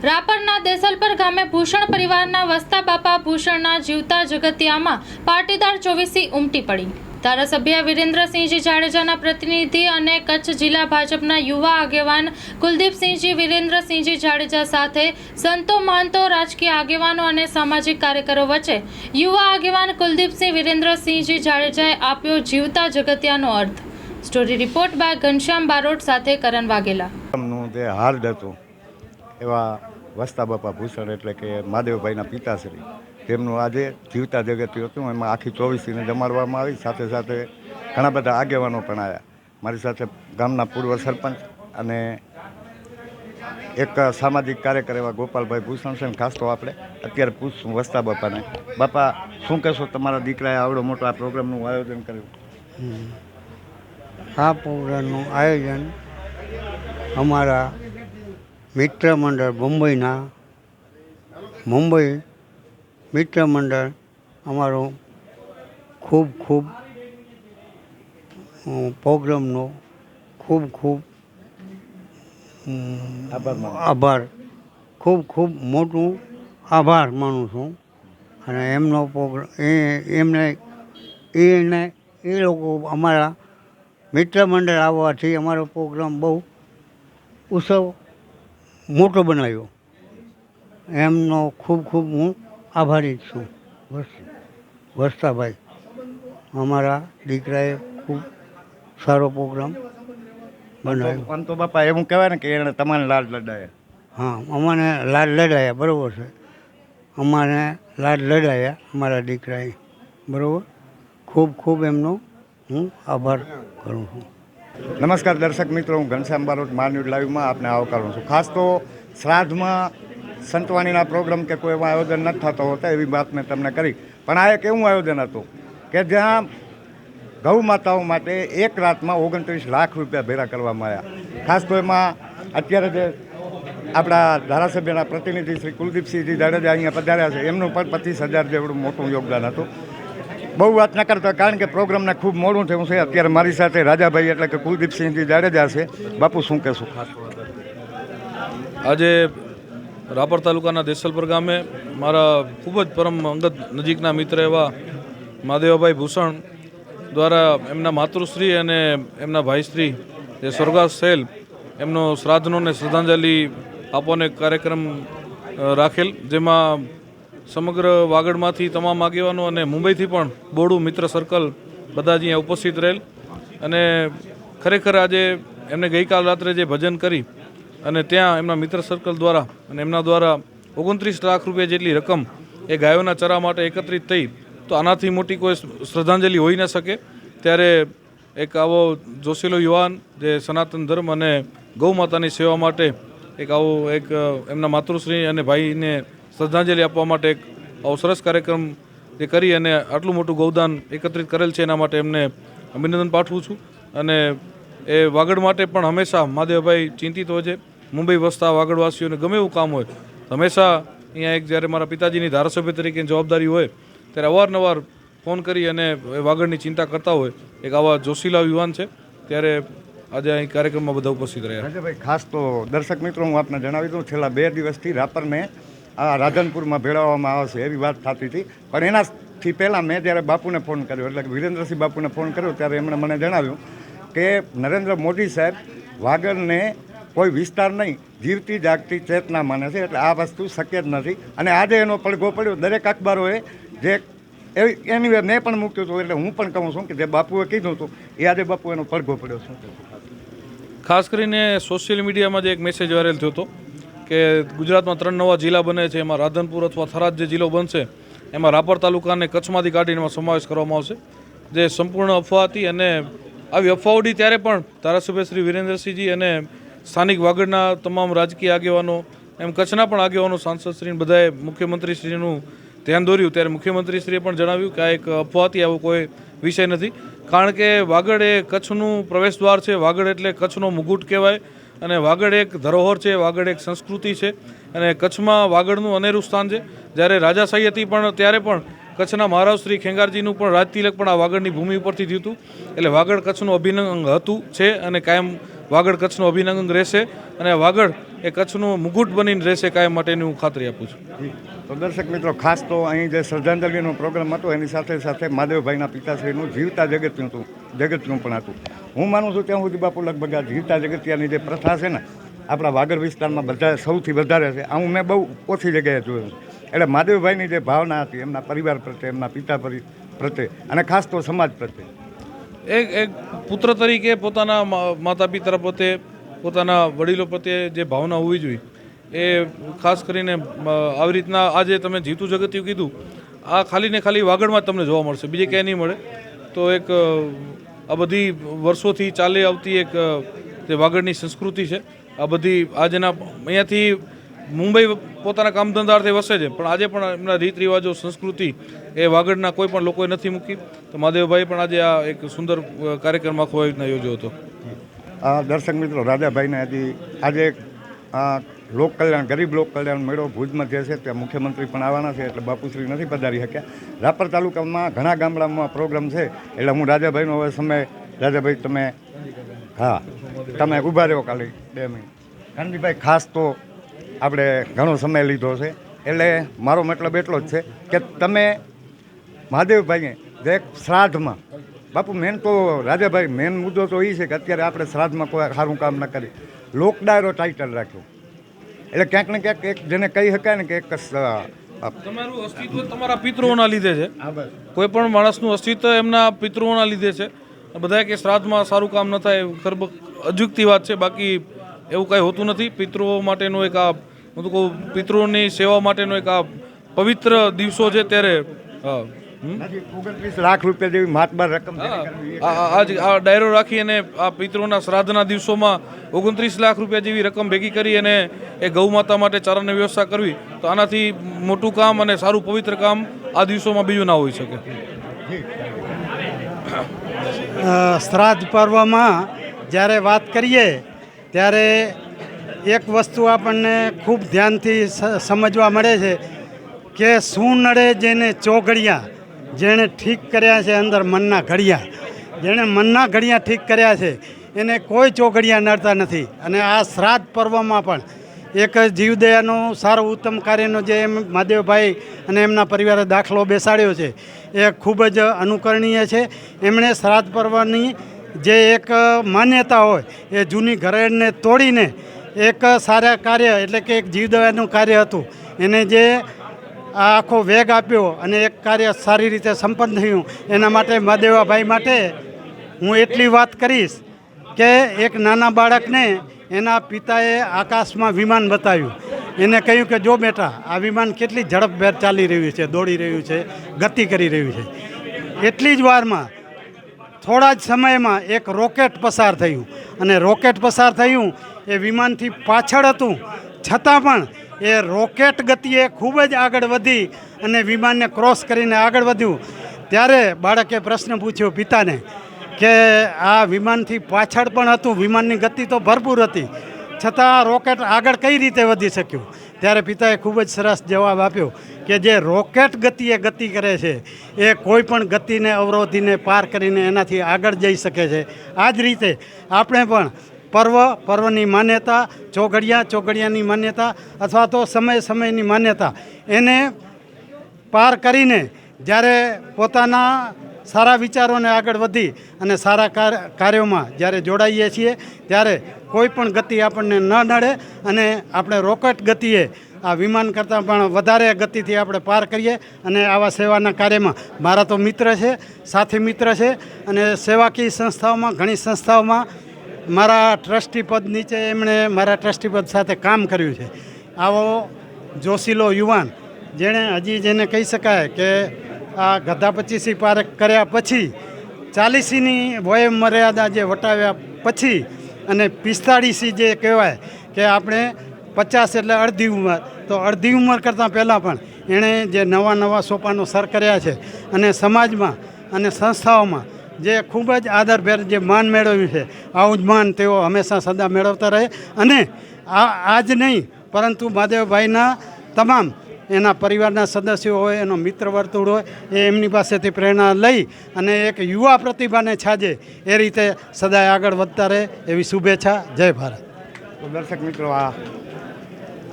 રાપરના દેસલપર ગામે ભૂષણ પરિવારના વસતા બાપા ભૂષણના જીવતા જગતિયામાં પાટીદાર ચોવીસી ઉમટી પડી। ધારાસભ્ય વિરેન્દ્રસિંહજી જાડેજાના પ્રતિનિધિ અને કચ્છ જિલ્લા ભાજપના યુવા આગેવાન કુલદીપસિંહજી વિરેન્દ્રસિંહજી જાડેજા સાથે સંતો મહંતો રાજકીય આગેવાનો અને સામાજિક કાર્યકરો વચ્ચે યુવા આગેવાન કુલદીપસિંહ વિરેન્દ્રસિંહજી જાડેજાએ આપ્યો જીવતા જગતિયાનો અર્થ। Story report by Ghanshyam Barot સાથે કરણ વાઘેલા। જે હાર્દ હતું એવા વસતા બાપા ભૂષણ એટલે કે મહાદેવભાઈના પિતાશ્રી તેમનું આજે જીવતા જગતિયું હતું। એમાં આખી 24ને જમાડવામાં આવી। સાથે સાથે ઘણા બધા આગેવાનો પણ આવ્યા। મારી સાથે ગામના પૂર્વ સરપંચ અને એક સામાજિક કાર્યકર એવા ગોપાલભાઈ ભૂષણ છે। ખાસ તો આપણે અત્યારે પૂછશું વસતા બાપાને, બાપા શું કહેશો, તમારા દીકરાએ આવડો મોટો આ પ્રોગ્રામનું આયોજન કર્યું? આ પ્રોગ્રામનું આયોજન અમારા મિત્ર મંડળ મુંબઈ મિત્ર મંડળ અમારો ખૂબ પ્રોગ્રામનો ખૂબ આભાર, ખૂબ મોટું આભાર માનું છું। અને એમનો પ્રોગ્રામ એ લોકો અમારા મિત્ર મંડળ આવવાથી અમારો પ્રોગ્રામ બહુ ઉત્સવ મોટો બનાવ્યો। એમનો ખૂબ હું આભારી છું। વસતાભાઈ અમારા દીકરાએ ખૂબ સારો પ્રોગ્રામ બનાવ્યો। પણ તો બાપા એવું કહેવાય ને કે એણે તમારે લાડ લડાયા? હા, અમને લાડ લડાયા, બરાબર છે। અમારે લાડ લડાયા અમારા દીકરાએ, બરાબર। ખૂબ એમનો હું આભાર કરું છું। નમસ્કાર દર્શક મિત્રો, હું ઘનશ્યામ બારોટ માન્યુડ લાઈવમાં આપને આવકારું છું। ખાસ તો શ્રાદ્ધમાં સંતવાણીના પ્રોગ્રામ કે કોઈ એવા આયોજન નથી થતો હોતા એવી વાત મેં તમને કરી, પણ આ એક એવું આયોજન હતું કે જ્યાં ગૌ માતાઓ માટે એક રાતમાં 29 લાખ રૂપિયા ભેગા કરવામાં આવ્યા। ખાસ તો એમાં અત્યારે જે આપણા ધારાસભ્યના પ્રતિનિધિ શ્રી કુલદીપસિંહજી જાડેજા અહીંયા પધાર્યા છે, એમનું પણ 25,000 જેવડું મોટું યોગદાન હતું। બહુ વાત ન કરતો કારણ કે પ્રોગ્રામને ખૂબ મોડું થયું છે। અત્યારે મારી સાથે રાજાભાઈ એટલે કે કુલદીપસિંહજી જાડેજા છે। બાપુ શું કહેશું? ખાસ આજે રાપર તાલુકાના દેસલપર ગામે મારા ખૂબ જ પરમ અંગત નજીકના મિત્ર એવા મહાદેવભાઈ ભૂષણ દ્વારા એમના માતૃશ્રી અને એમના ભાઈશ્રી જે સ્વર્ગસ્થ થયેલ એમનો શ્રાદ્ધનો ને શ્રદ્ધાંજલિ આપવાનો એક કાર્યક્રમ રાખેલ, જેમાં સમગ્ર વાગડમાંથી તમામ આગેવાનો અને મુંબઈથી પણ બોડું મિત્ર સર્કલ બધા જ અહીંયા ઉપસ્થિત રહેલ। અને ખરેખર આજે એમને ગઈકાલ રાત્રે જે ભજન કરી અને ત્યાં એમના મિત્ર સર્કલ દ્વારા અને એમના દ્વારા 29 લાખ રૂપિયા જેટલી રકમ એ ગાયોના ચરા માટે એકત્રિત થઈ, તો આનાથી મોટી કોઈ શ્રદ્ધાંજલિ હોઈ ન શકે। ત્યારે એક આવો જોશીલો યુવાન જે સનાતન ધર્મ અને ગૌ માતાની સેવા માટે એક આવો એક એમના માતૃશ્રી અને ભાઈને શ્રદ્ધાંજલિ આપવા માટે એક આવો સરસ કાર્યક્રમ જે કરી અને આટલું મોટું ગૌદાન એકત્રિત કરેલ છે, એના માટે એમને અભિનંદન પાઠવું છું। અને એ વાગડ માટે પણ હંમેશા મહાદેવભાઈ ચિંતિત હોય છે। મુંબઈ વસતા વાગડવાસીઓને ગમે એવું કામ હોય હંમેશા અહીંયા એક જ્યારે મારા પિતાજીની ધારાસભ્ય તરીકેની જવાબદારી હોય ત્યારે અવારનવાર ફોન કરી અને વાગડની ચિંતા કરતા હોય એક આવા જોશીલા યુવાન છે। ત્યારે આજે અહીં કાર્યક્રમમાં બધા ઉપસ્થિત રહ્યા। રાજાભાઈ, ખાસ તો દર્શક મિત્રો હું આપને જણાવી દઉં, છેલ્લા 2 દિવસથી રાપરને આ રાધનપુરમાં ભેળવવામાં આવશે એવી વાત થતી હતી, પણ એનાથી પહેલાં મેં જ્યારે બાપુને ફોન કર્યો એટલે કે વિરેન્દ્રસિંહ બાપુને ફોન કર્યો ત્યારે એમણે મને જણાવ્યું કે નરેન્દ્ર મોદી સાહેબ વાગડને કોઈ વિસ્તાર નહીં, જીવતી જાગતી ચેતના માને છે, એટલે આ વસ્તુ શક્ય જ નથી। અને આજે એનો પડઘો પડ્યો દરેક અખબારોએ, જે એની મેં પણ મૂક્યું હતું, એટલે હું પણ કહું છું કે જે બાપુએ કીધું હતું એ આજે બાપુ એનો પડઘો પડ્યો। શું ખાસ કરીને સોશિયલ મીડિયામાં જે એક મેસેજ વાયરલ થયો હતો કે ગુજરાતમાં 3 નવા જિલ્લા બને છે, એમાં રાધનપુર અથવા થરાદ જે જિલ્લો બનશે એમાં રાપર તાલુકાને કચ્છમાંથી કાઢીને એમાં સમાવેશ કરવામાં આવશે, જે સંપૂર્ણ અફવા હતી। અને આવી અફવા ઉડી ત્યારે પણ ધારાસભ્ય શ્રી વિરેન્દ્રસિંહજી અને સ્થાનિક વાગડના તમામ રાજકીય આગેવાનો, એમ કચ્છના પણ આગેવાનો, સાંસદશ્રીને બધાએ મુખ્યમંત્રીશ્રીનું ધ્યાન દોર્યું ત્યારે મુખ્યમંત્રીશ્રીએ પણ જણાવ્યું કે આ એક અફવા હતી, આવો કોઈ વિષય નથી। કારણ કે વાગડ એ કચ્છનું પ્રવેશદ્વાર છે, વાગડ એટલે કચ્છનો મુગુટ કહેવાય, અને વાગડ એક ધરોહર છે, વાગડ એક સંસ્કૃતિ છે, અને કચ્છમાં વાગડનું અનેરું સ્થાન છે। જ્યારે રાજાશાહી હતી પણ ત્યારે પણ કચ્છના મહારાજ શ્રી ખેંગારજીનું પણ રાજતિલક પણ આ વાગડની ભૂમિ ઉપરથી થયું હતું। એટલે વાગડ કચ્છનું અભિન્ન અંગ હતું છે અને કાયમ વાગડ કચ્છનું અભિન્ન અંગ રહેશે। અને વાગડ એ કચ્છનું મુગુટ બનીને રહેશે કાયમ માટેની હું ખાતરી આપું છું. તો દર્શક મિત્રો, ખાસ તો અહીં જે શ્રદ્ધાંજલિનો પ્રોગ્રામ હતો એની સાથે સાથે મહાદેવભાઈના પિતાશ્રીનું જીવતા જગતનું પણ હતું. હું માનું છું ત્યાં સુધી બાપુ લગભગ આ જીવતા જગતિયાની જે પ્રથા છે ને આપણા વાગડ વિસ્તારમાં બધા સૌથી વધારે છે. આ મેં બહુ ઓછી જગ્યાએ જોયું છે. એટલે મહાદેવભાઈની જે ભાવના હતી એમના પરિવાર પ્રત્યે, એમના પિતા પ્રત્યે અને ખાસ તો સમાજ પ્રત્યે, એક પુત્ર તરીકે પોતાના માતા પિતા પ્રત્યે, પોતાના વડીલો પ્રત્યે જે ભાવના હોવી જોઈએ એ ખાસ કરીને આવી રીતના આજે તમે જીવતું જગતિયું કીધું, આ ખાલી ને ખાલી વાગડમાં જ તમને જોવા મળશે, બીજે ક્યાંય નહીં મળે. તો એક આ બધી વર્ષોથી ચાલી આવતી એક જે વાગડની સંસ્કૃતિ છે, આ બધી આજના અહીંયાથી મુંબઈ પોતાના કામ ધંધાર્થે વસે છે, પણ આજે પણ એમના રીત રિવાજો સંસ્કૃતિ એ વાગડના કોઈ પણ લોકોએ નથી મૂકી. તો મહાદેવભાઈ પણ આજે આ એક સુંદર કાર્યક્રમ આખો આવી રીતના યોજ્યો હતો. દર્શક મિત્રો, રાજાભાઈને હજી આજે લોક કલ્યાણ, ગરીબ લોક કલ્યાણ મેળો ભુજમાં જે છે ત્યાં મુખ્યમંત્રી પણ આવવાના છે, એટલે બાપુશ્રી નથી પધારી શક્યા. રાપર તાલુકામાં ઘણા ગામડામાં પ્રોગ્રામ છે, એટલે હું રાજાભાઈનો હવે સમય, રાજાભાઈ તમે ઊભા રહ્યો ખાલી 2 મિનિટ. કાનજીભાઈ, ખાસ તો આપણે ઘણો સમય લીધો છે, એટલે મારો મતલબ એટલો જ છે કે તમે મહાદેવભાઈએ જે શ્રાદ્ધમાં, બાપુ મેન તો રાજાભાઈ મેન મુદ્દો તો એ છે કે અત્યારે આપણે શ્રાદ્ધમાં કોઈ સારું કામ ન કરી લોકડાયરો ટાઇટલ રાખ્યો, એટલે ક્યાંક ને ક્યાંક એક જેને કહી શકાય ને કે એક તમારું અસ્તિત્વ તમારા પિતૃઓના લીધે છે. કોઈ પણ માણસનું અસ્તિત્વ એમના પિતૃઓના લીધે છે. બધા કે શ્રાદ્ધમાં સારું કામ ન થાય, અજુગતી વાત છે. બાકી એવું કાંઈ હોતું નથી. પિતૃઓ માટેનો એક આ હું તો કહું પિતૃઓની સેવા માટેનો એક આ પવિત્ર દિવસો છે. ત્યારે 29 લાખ રૂપિયા જેવી માતબાર રકમ આજ આ ડાયરો રાખી અને આ પિતૃઓના શ્રાદ્ધના દિવસોમાં 29 લાખ રૂપિયા જેવી રકમ ભેગી કરી અને એ ગૌ માતા માટે ચારાની વ્યવસ્થા કરવી, તો આનાથી મોટું કામ અને સારું પવિત્ર કામ આ દિવસોમાં બીજું ના હોઈ શકે. શ્રાદ્ધ પર્વમાં જ્યારે વાત કરીએ ત્યારે એક વસ્તુ આપણને ખૂબ ધ્યાનથી સમજવા મળે છે કે શું નડે જેને ચોઘડિયા, જેણે ઠીક કર્યા છે અંદર મનના ઘડિયા, જેણે મનના ઘડિયા ઠીક કર્યા છે એને કોઈ ચોઘડિયા નડતા નથી. અને આ શ્રાદ્ધ પર્વમાં પણ એક જીવદયાનો સારો ઉત્તમ કાર્યનો જે મહાદેવભાઈ અને એમના પરિવારે દાખલો બેસાડ્યો છે એ ખૂબ જ અનુકરણીય છે. એમણે શ્રાદ્ધ પર્વની જે એક માન્યતા હોય એ જૂની ઘરેણને તોડીને એક સારા કાર્ય એટલે કે એક જીવદયાનું કાર્ય હતું એને જે આખો વેગ આપ્યો અને એક કાર્ય સારી રીતે સંપન્ન થયું. એના માટે મહાદેવાભાઈ માટે હું એટલી વાત કરીશ કે એક નાના બાળકને એના પિતાએ આકાશમાં વિમાન બતાવ્યું, એને કહ્યું કે જો બેટા આ વિમાન કેટલી ઝડપભેર ચાલી રહ્યું છે, દોડી રહ્યું છે, ગતિ કરી રહ્યું છે. એટલી જ વારમાં થોડા જ સમયમાં એક રોકેટ પસાર થયું અને રોકેટ પસાર થયું એ વિમાનથી પાછળ હતું, છતાં પણ એ રોકેટ ગતિએ ખૂબ જ આગળ વધી અને વિમાનને ક્રોસ કરીને આગળ વધ્યું. ત્યારે બાળકે પ્રશ્ન પૂછ્યો પિતાને કે આ વિમાનથી પાછળ પણ હતું, વિમાનની ગતિ તો ભરપૂર હતી, છતાં રોકેટ આગળ કઈ રીતે વધી શક્યું? ત્યારે પિતાએ ખૂબ જ સરસ જવાબ આપ્યો કે જે રોકેટ ગતિએ ગતિ કરે છે એ કોઈ પણ ગતિને અવરોધીને પાર કરીને એનાથી આગળ જઈ શકે છે. આ જ રીતે આપણે પણ પર્વની માન્યતા, ચોઘડિયાની માન્યતા અથવા તો સમયની માન્યતા એને પાર કરીને જ્યારે પોતાના સારા વિચારોને આગળ વધી અને સારા કાર્યોમાં જ્યારે જોડાઈએ છીએ ત્યારે કોઈ પણ ગતિ આપણને ન નડે અને આપણે રોકેટ ગતિએ આ વિમાન કરતાં પણ વધારે ગતિથી આપણે પાર કરીએ. અને આવા સેવાના કાર્યમાં મારા તો મિત્ર છે, સાથી મિત્ર છે અને સેવાકીય સંસ્થાઓમાં ઘણી સંસ્થાઓમાં મારા ટ્રસ્ટી પદ નીચે એમણે મારા ટ્રસ્ટી પદ સાથે કામ કર્યું છે. આવો જોશીલો યુવાન જેને કહી શકાય કે આ ગધા 25 પાર કર્યા પછી 40ની વય મર્યાદા જે વટાવ્યા પછી અને 45 જે કહેવાય કે આપણે 50 એટલે અડધી ઉંમર, તો અડધી ઉંમર કરતાં પહેલાં પણ એણે જે નવા સોપાનો સર કર્યા છે અને સમાજમાં અને સંસ્થાઓમાં જે ખૂબ જ આદરભેર જે માન મેળવ્યું છે આવું જ માન તેઓ હંમેશા સદા મેળવતા રહે. અને આ જ નહીં પરંતુ મહાદેવભાઈના તમામ એના પરિવારના સદસ્યો હોય, એનો મિત્ર વર્તુળ હોય, એ એમની પાસેથી પ્રેરણા લઈ અને એક યુવા પ્રતિભાને છાજે એ રીતે સદાય આગળ વધતા રહે એવી શુભેચ્છા. જય ભારત. તો દર્શક મિત્રો, આ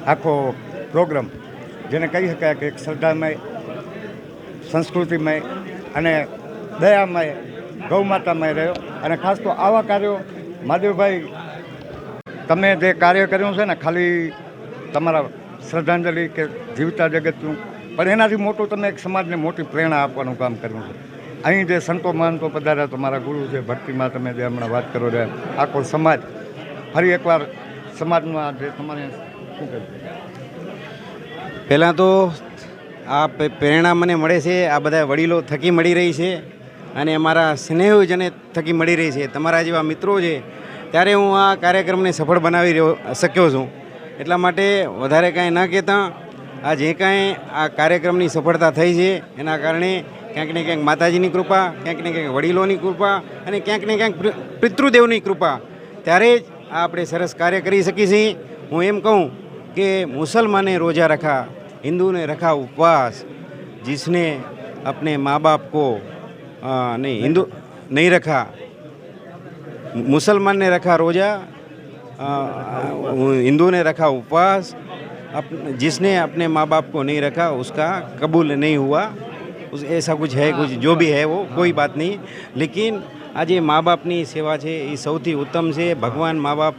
આખો પ્રોગ્રામ જેને કહી શકાય કે એક શ્રદ્ધામય, સંસ્કૃતિમય અને દયામય, ગૌમાતામય રહ્યો. અને ખાસ તો આવા કાર્યો મહાદેવભાઈ તમે જે કાર્ય કર્યું છે ને, ખાલી તમારા શ્રદ્ધાંજલિ કે જીવતા જગતનું, પણ એનાથી મોટું તમે એક સમાજને મોટી પ્રેરણા આપવાનું કામ કર્યું છે. અહીં જે સંતો મહંતો પધાર્યા, તમારા ગુરુ છે, ભક્તિમાં તમે જે હમણાં વાત કરો રહ્યા, આખો સમાજ ફરી એકવાર સમાજમાં જે તમારે શું કહ્યું? પહેલાં તો આ પ્રેરણા મને મળે છે આ બધા વડીલો થકી મળી રહી છે અને અમારા સ્નેહજને થકી મળી રહી છે. તમારા જેવા મિત્રો છે ત્યારે હું આ કાર્યક્રમને સફળ બનાવી શક્યો છું. એટલા માટે વધારે કાંઈ ન કહેતા આ જે કાંઈ આ કાર્યક્રમની સફળતા થઈ છે એના કારણે ક્યાંક ને ક્યાંક માતાજીની કૃપા, ક્યાંક ને ક્યાંક વડીલોની કૃપા અને ક્યાંક ને ક્યાંક પિતૃદેવની કૃપા, ત્યારે જ આ આપણે સરસ કાર્ય કરી શકીએ છીએ. હું એમ કહું કે મુસલમાને રોજા રખા, हिंदू ने रखा उपवास, जिसने अपने माँ बाप को नहीं हिंदू नहीं रखा, मुसलमान ने रखा रोजा, हिंदू ने रखा उपवास, जिसने अपने माँ बाप को नहीं रखा उसका कबूल नहीं हुआ. ऐसा कुछ है, कुछ जो भी है वो कोई बात नहीं. लेकिन આજે મા બાપની સેવા છે એ સૌથી ઉત્તમ છે. ભગવાન મા બાપ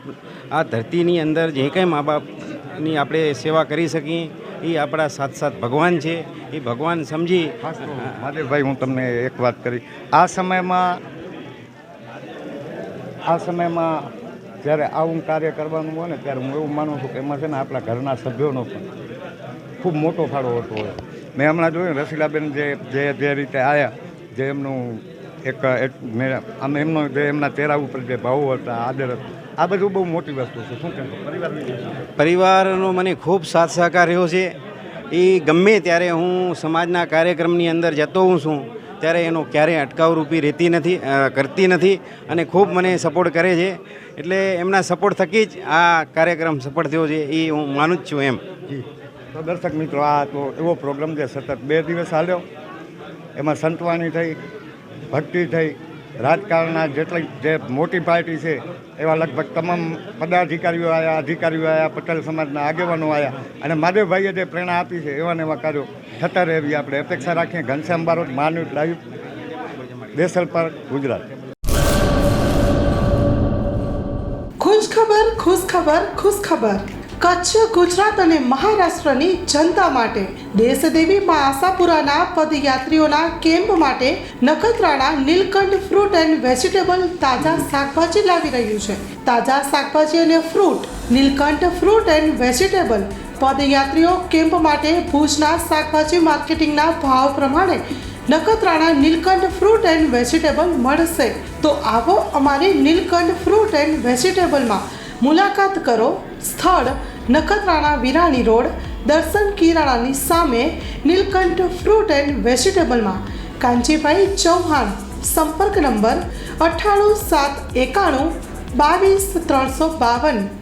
આ ધરતીની અંદર જે કંઈ મા બાપની આપણે સેવા કરી શકીએ એ આપણા સાથ સાથ ભગવાન છે. એ ભગવાન સમજી. ખાસ તો મહાદેવભાઈ હું તમને એક વાત કરી, આ સમયમાં જ્યારે આવું કાર્ય કરવાનું હોય ને, ત્યારે હું એવું માનું છું કે એમાં છે ને આપણા ઘરના સભ્યોનો પણ ખૂબ મોટો ફાળો હોતો હોય. મેં હમણાં જોયું રસીલાબેન જે રીતે આવ્યા, જે એમનું એમનો જે એમના ચહેરા ઉપર જે ભાવો હતા, આદર હતો, આ બધું બહુ મોટી વસ્તુ છે. શું કહેશો પરિવારનો મને ખૂબ સાથ સહકાર રહ્યો છે. એ ગમે ત્યારે હું સમાજના કાર્યક્રમની અંદર જતો હું છું ત્યારે એનો ક્યારેય અટકાવરૂપી કરતી નથી અને ખૂબ મને સપોર્ટ કરે છે. એટલે એમના સપોર્ટ થકી જ આ કાર્યક્રમ સફળ થયો છે એ હું માનું જ છું. એમ તો દર્શક મિત્રો, આ તો એવો પ્રોગ્રામ જે સતત 2 દિવસ હાલ્યો, એમાં સંતવાણી થઈ, ભક્તિ થઈ, રાજકારણના જેટલી જે મોટી પાર્ટી છે એવા લગભગ તમામ પદાધિકારીઓ આવ્યા, અધિકારીઓ આવ્યા, પટેલ સમાજના આગેવાનો આવ્યા અને મહાદેવભાઈએ જે પ્રેરણા આપી છે એવા ને એવા કાર્યો થતા રહે એવી આપણે અપેક્ષા રાખીએ. ઘનશ્યામ બારોટ, માનવ લાઈવ, દેસલપર, ગુજરાત. ખુશખબર, ખુશખબર, ખુશખબર. કચ્છ, ગુજરાત અને મહારાષ્ટ્રની જનતા માટે દેશદેવી મા આશાપુરાના પદયાત્રીઓના કેમ્પ માટે Nakhatrana Neelkanth fruit and vegetable તાજા શાકભાજી લાવી રહ્યું છે. તાજા શાકભાજી અને fruit Neelkanth fruit and vegetable પદયાત્રીઓ કેમ્પ માટે ભુજના શાકભાજી માર્કેટિંગના ભાવ પ્રમાણે Nakhatrana Neelkanth fruit and vegetable મળશે. તો આવો અમારી નીલકંઠ ફ્રૂટ એન્ડ વેજીટેબલમાં મુલાકાત કરો. સ્થળ નખત્રાણા વિરાણી રોડ, દર્શન કિરાણાની સામે, નીલકંઠ ફ્રૂટ એન્ડ વેજીટેબલમાં. કાંચીભાઈ ચૌહાણ. સંપર્ક નંબર 98 791 22 352.